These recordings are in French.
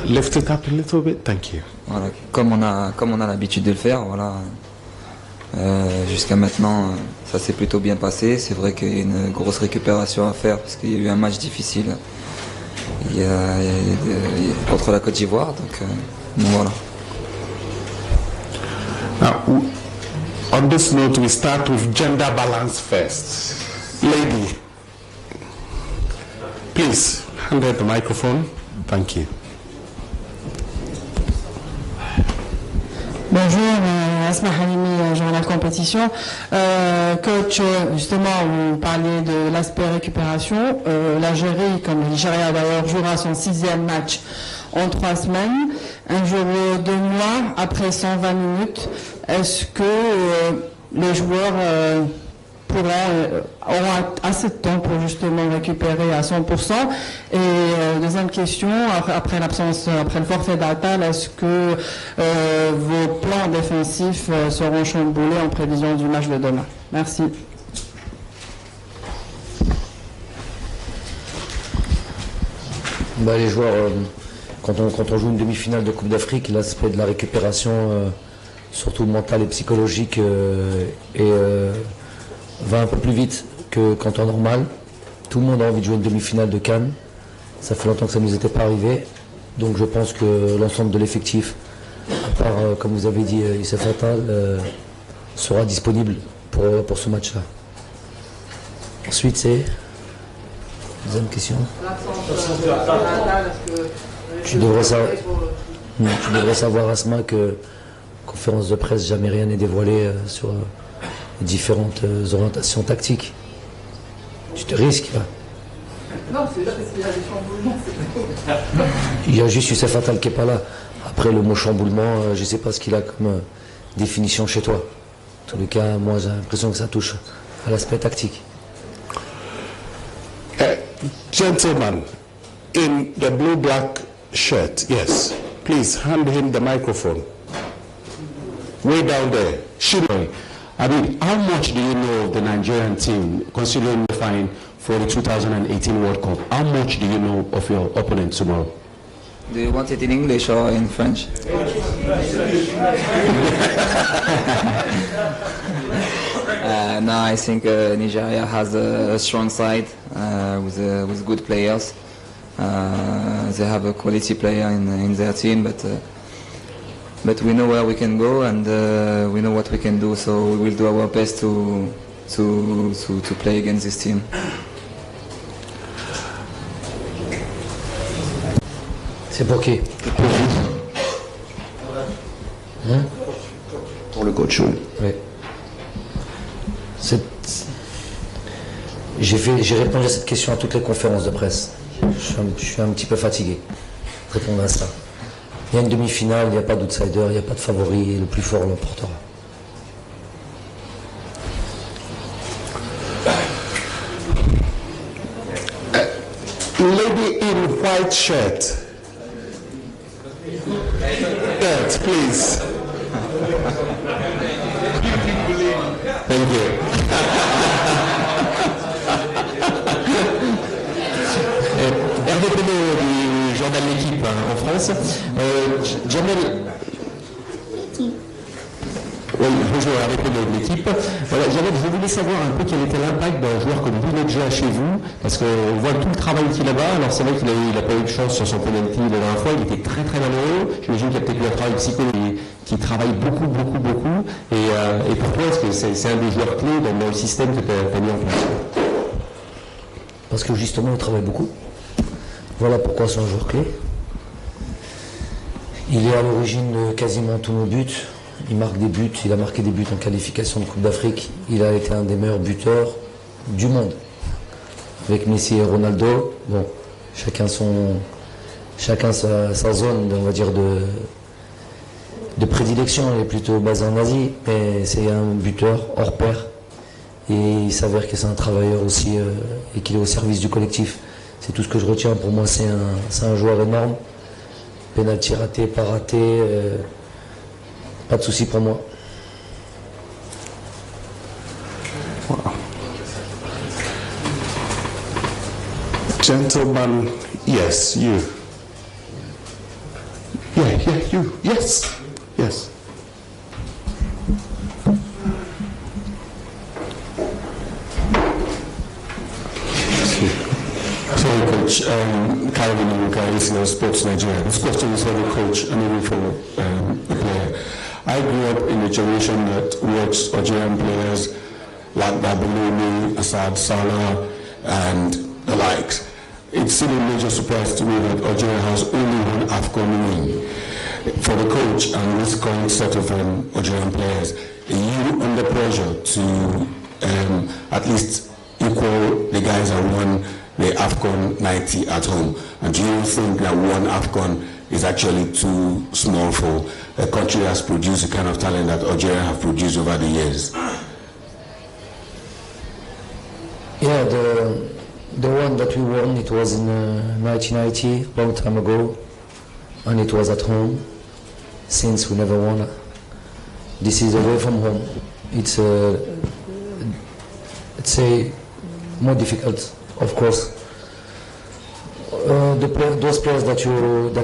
Lift it up a little bit, thank you. Voilà, comme on a l'habitude de le faire, voilà. Jusqu'à maintenant, ça s'est plutôt bien passé. C'est vrai qu'il y a une grosse récupération à faire parce qu'il y a eu un match difficile contre la Côte d'Ivoire. Donc voilà. Now, on this note, we start with gender balance first. Lady, please hand her the microphone. Thank you. Bonjour, Asma Halimi, journal compétition. Coach, justement, vous parliez de l'aspect récupération. L'Algérie, comme le Nigeria d'ailleurs, jouera son 6e match en 3 semaines, un jour ou 2 mois, après 120 minutes. Est-ce que les joueurs auront assez de temps pour justement récupérer à 100%? Et deuxième question, après le forfait d'Atal, est-ce que vos plans défensifs seront chamboulés en prévision du match de demain? Merci. Les joueurs, quand on joue une demi-finale de Coupe d'Afrique, l'aspect de la récupération, surtout mentale et psychologique, va un peu plus vite qu'en temps normal. Tout le monde a envie de jouer une demi-finale de Cannes. Ça fait longtemps que ça ne nous était pas arrivé. Donc je pense que l'ensemble de l'effectif, à part, comme vous avez dit, Youssef Attal, sera disponible pour ce match-là. Ensuite, c'est... Deuxième question. Tu devrais savoir, Asma, que conférence de presse, jamais rien n'est dévoilé sur... différentes orientations tactiques. Tu te risques là. Non, c'est parce qu'il y a des chamboulements. Il y a juste Youssef Attal qui n'est pas là. Après le mot chamboulement, je ne sais pas ce qu'il a comme définition chez toi. En tous les cas, moi j'ai l'impression que ça touche à l'aspect tactique. Gentleman in the blue-black shirt, yes. Please hand him the microphone. Way down there. Shiro. I mean, how much do you know of the Nigerian team, considering the fine for the 2018 World Cup? How much do you know of your opponent tomorrow? Do you want it in English or in French? No, I think Nigeria has a strong side with good players. They have a quality player in their team, but we know where we can go and we know what we can do. So we will do our best to play against this team. C'est pour qui? Pour le coach, oui. J'ai répondu à cette question à toutes les conférences de presse. Je suis un petit peu fatigué de répondre à ça. Il y a une demi-finale, il n'y a pas d'outsider, il n'y a pas de favori, et le plus fort l'emportera. Lady in white shirt. Yes, please. Thank you. Hervé Penaud du journal L'équipe en France. Jamel. Oui, bonjour, Hervé Penaud de l'équipe. Voilà, Jamel, je voulais savoir un peu quel était l'impact d'un joueur comme Bounedjah chez vous, parce qu'on voit tout le travail qu'il a là-bas. Alors c'est vrai qu'il n'a pas eu de chance sur son penalty la dernière fois, il était très très malheureux. J'imagine qu'il y a peut-être eu un travail psychologique qui travaille beaucoup. Et pour toi, est-ce que c'est un des joueurs clés dans le système que tu as mis en place? Parce que justement, on travaille beaucoup. Voilà pourquoi c'est un joueur clé. Il est à l'origine de quasiment tous nos buts. Il marque des buts, il a marqué des buts en qualification de Coupe d'Afrique. Il a été un des meilleurs buteurs du monde. Avec Messi et Ronaldo, bon, chacun sa zone, on va dire, de prédilection. Elle est plutôt basée en Asie, mais c'est un buteur hors pair. Et il s'avère que c'est un travailleur aussi et qu'il est au service du collectif. C'est tout ce que je retiens. Pour moi, c'est un joueur énorme. Penalty raté, pas raté, pas de souci pour moi. Wow. Gentleman, yes, you. yeah, you. Yes. Yes. Sorry, Coach. Calvin Amuka, Sports Nigeria. This question is for the coach and even for the player. I grew up in a generation that watched Algerian players like Babaluni, Assad Salah, and the likes. It's still a major surprise to me that Algeria has only one AFCON win. For the coach and this current set of Algerian players, are you under pressure to at least equal the guys that won the AFCON 90 at home? And do you think that one AFCON is actually too small for a country that has produced the kind of talent that Algeria have produced over the years? Yeah, the one that we won, it was in 1990, long time ago, and it was at home. Since we never won, this is away from home. It's a more difficult, of course. Those players that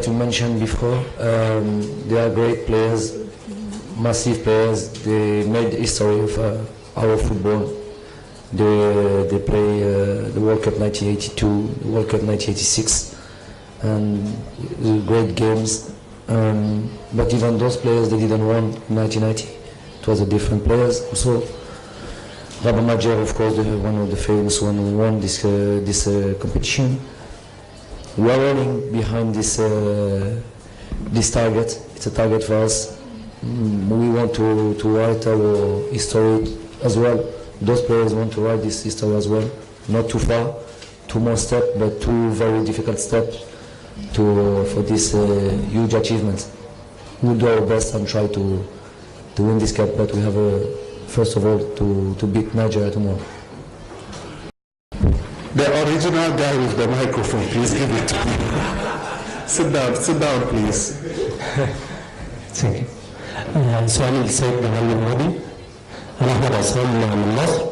you mentioned before, they are great players, massive players. They made history of our football. They play the World Cup 1982, the World Cup 1986, and great games. But even those players, they didn't win 1990. It was a different players. Also, Rabah Madjer, of course, one of the famous one who won this competition. We are running behind this target. It's a target for us. We want to write our history as well. Those players want to write this history as well. Not too far, 2 more steps, but 2 very difficult steps for this huge achievement. We'll do our best and try to win this cup, but we have first of all to beat Nigeria tomorrow. The original guy with the microphone, please give it to me. Sit down, please. Thank you. سؤالي للسيد جمال الماضي. أنا أحمد عصام من مصر.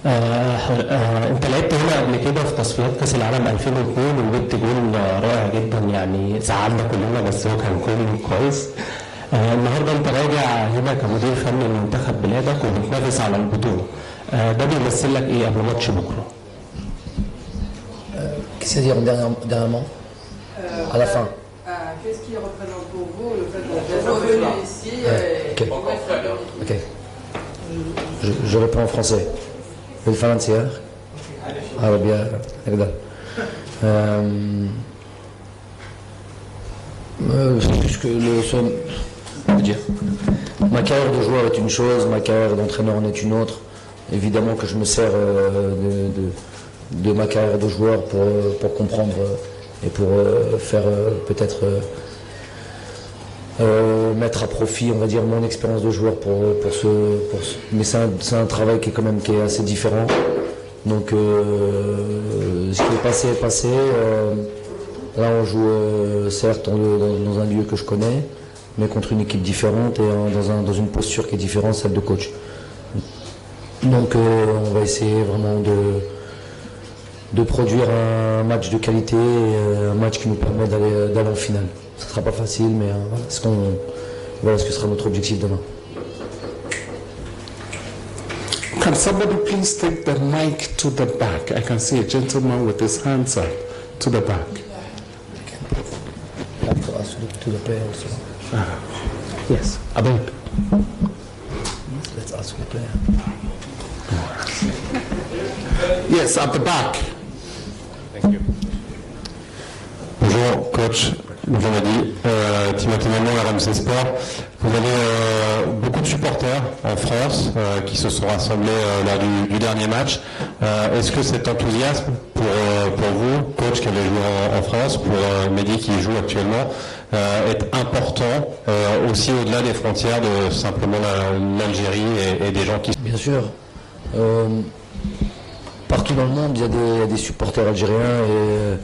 أنت لعبت هنا قبل كده في تصفيات كأس العالم 2002 وجبت جول رائع جدا يعني زعلنا كلنا بس هو كان جول كويس. النهارده أنت راجع هنا كمدير فني لمنتخب بلادك وبتنافس على البطولة. ده بيمثل لك إيه قبل ماتش بكرة؟ Qu'est-ce qu'il y a dernièrement à la fin? Qu'est-ce qui représente pour vous le fait d'être revenu ici Ok. Je réponds en français. بالفرنسية عربية هكذا. Ma carrière de joueur est une chose, ma carrière d'entraîneur en est une autre. Évidemment que je me sers de ma carrière de joueur pour comprendre et pour faire peut-être mettre à profit, on va dire, mon expérience de joueur mais c'est un travail qui est assez différent. Donc ce qui est passé est passé. Là on joue certes dans un lieu que je connais, mais contre une équipe différente et dans une posture qui est différente, celle de coach. Donc on va essayer vraiment de produire un match de qualité, un match qui nous permet d'aller en finale. Ce ne sera pas facile, mais voilà ce que sera notre objectif demain. Can somebody please take the mic to the back? I can see a gentleman with his hands up to the back. I have to ask to the player also. Yes, about. Let's ask the player. Yes, at the back. Thank you. Bonjour, coach. Jean-Madi, Timothée Mémon, RMC Sport. Vous avez beaucoup de supporters en France qui se sont rassemblés lors du dernier match. Est-ce que cet enthousiasme pour vous, coach qui avez joué en France, pour Mehdi qui joue actuellement, est important aussi au-delà des frontières de simplement l'Algérie et des gens qui... Bien sûr. Partout dans le monde, il y a des supporters algériens et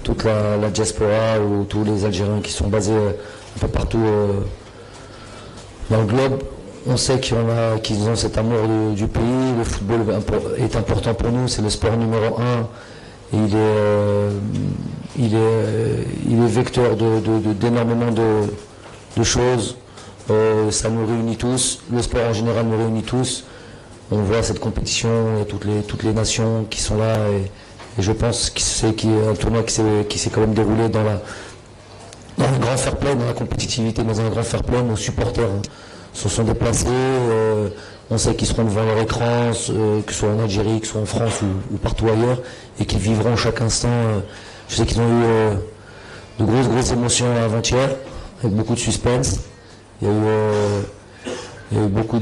toute la diaspora ou tous les Algériens qui sont basés un peu partout dans le globe. On sait qu'ils ont cet amour du pays. Le football est important pour nous, c'est le sport numéro 1. Et il est vecteur d'énormément de choses. Ça nous réunit tous. Le sport en général nous réunit tous. On voit cette compétition, il y a toutes les nations qui sont là. Et je pense que c'est un tournoi qui s'est quand même déroulé dans un grand fair play, dans la compétitivité, dans un grand fair play. Nos supporters se sont déplacés. On sait qu'ils seront devant leur écran, que ce soit en Algérie, que ce soit en France ou partout ailleurs, et qu'ils vivront chaque instant. Je sais qu'ils ont eu de grosses émotions avant-hier, avec beaucoup de suspense. Il y a eu beaucoup